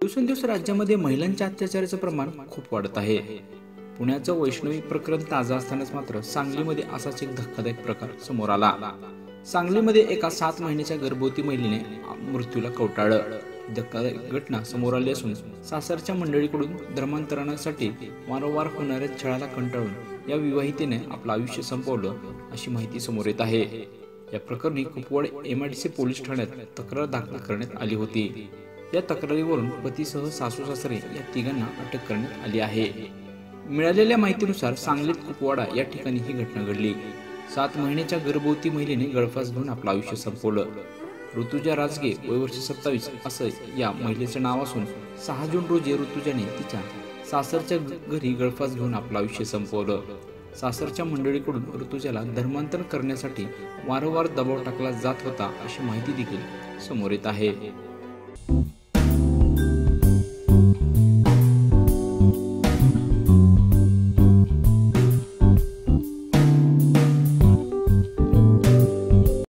दिवसेंदिवस राज्यामध्ये महिलांच्या अत्याचाराचं प्रमाण खूप वाढत आहे। पुण्याचं वैष्णवी प्रकरण ताजा असतानाच मात्र सांगलीमध्ये असाच एक धक्कादायक प्रकार समोर आला। सांगलीमध्ये एका 7 महिन्याच्या गर्भवती महिलेने मृत्यूला कवटाळलं। धक्कादायक घटना समोर आली असून सासरच्या मंडळीकडून धर्मांतरणासाठी वारंवार होणाऱ्या छळाला कंटाळून या विवाहितेने आपलं आयुष्य संपवलं अशी माहिती समोर येत आहे। या प्रकरणी कुपवाड MIDC पोलीस ठाण्यात तक्रार दाखल करण्यात आली होती। या तक्रारीवरून पतीसह सासू सासरे या तिघांना अटक करण्यात आली आहे। मिळालेल्या माहितीनुसार सांगलीत कुपवाडा या ठिकाणी ही घटना घडली। 7 महिन्याच्या गर्भवती महिलेने गळफास घेऊन आपलं आयुष्य संपवलं। ऋतुजा राजगे वय वर्ष 27 असं या महिलेचं नाव असून 6 जून रोजी ऋतुजाने तिच्या सासरच्या घरी गळफास घेऊन आपलं आयुष्य संपवलं। सासरच्या मंडळीकडून ऋतुजाला धर्मांतर करण्यासाठी वारंवार दबाव टाकला जात होता अशी माहिती देखील समोर येत आहे।